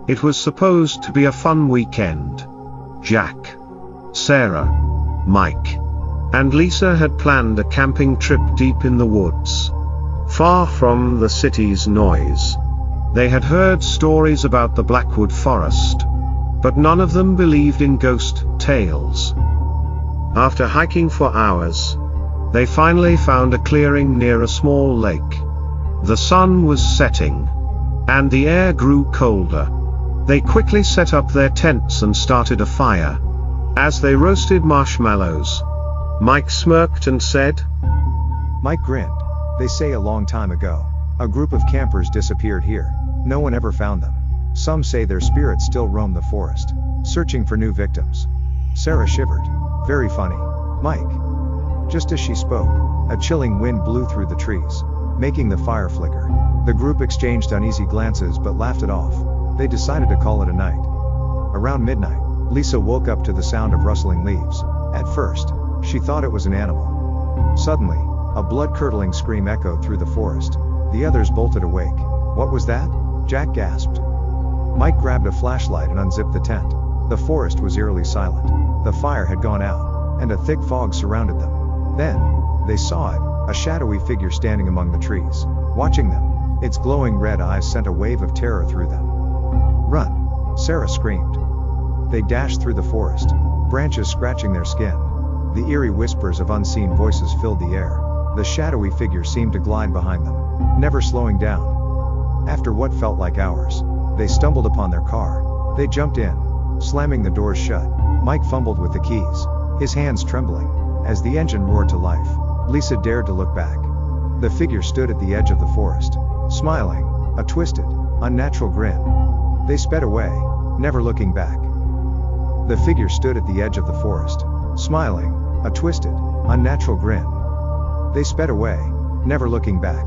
It was supposed to be a fun weekend. Jack, Sarah, Mike, and Lisa had planned a camping trip deep in the woods, far from the city's noise. They had heard stories about the Blackwood Forest, but none of them believed in ghost tales. After hiking for hours, they finally found a clearing near a small lake. The sun was setting, and the air grew colder. They quickly set up their tents and started a fire. As they roasted marshmallows, Mike smirked and said, Mike grinned. They say a long time ago, a group of campers disappeared here. No one ever found them. Some say their spirits still roam the forest, searching for new victims. Sarah shivered. Very funny, Mike. Just as she spoke, a chilling wind blew through the trees, making the fire flicker. The group exchanged uneasy glances but laughed it off. They decided to call it a night. Around midnight, Lisa woke up to the sound of rustling leaves. At first, she thought it was an animal. Suddenly, a blood-curdling scream echoed through the forest. The others bolted awake. What was that? Jack gasped. Mike grabbed a flashlight and unzipped the tent. The forest was eerily silent. The fire had gone out, and a thick fog surrounded them. Then, they saw it, a shadowy figure standing among the trees, watching them. Its glowing red eyes sent a wave of terror through them. Run! Sarah screamed. They dashed through the forest, branches scratching their skin. The eerie whispers of unseen voices filled the air. The shadowy figure seemed to glide behind them, never slowing down. After what felt like hours, they stumbled upon their car. They jumped in, slamming the doors shut. Mike fumbled with the keys, his hands trembling. As the engine roared to life, Lisa dared to look back. The figure stood at the edge of the forest, smiling, a twisted, unnatural grin. They sped away, never looking back. The figure stood at the edge of the forest, smiling, a twisted, unnatural grin. They sped away, never looking back.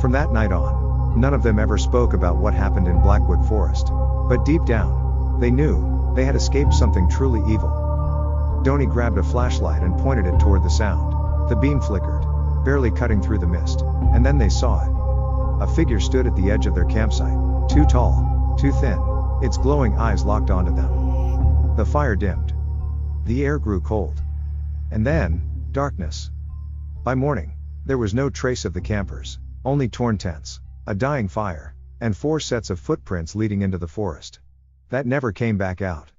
From that night on, none of them ever spoke about what happened in Blackwood Forest. But deep down, they knew they had escaped something truly evil. Donnie grabbed a flashlight and pointed it toward the sound. The beam flickered, barely cutting through the mist, and then they saw it. A figure stood at the edge of their campsite, too tall, too thin, its glowing eyes locked onto them. The fire dimmed. The air grew cold. And then, darkness. By morning, there was no trace of the campers, only torn tents, a dying fire, and 4 sets of footprints leading into the forest that never came back out.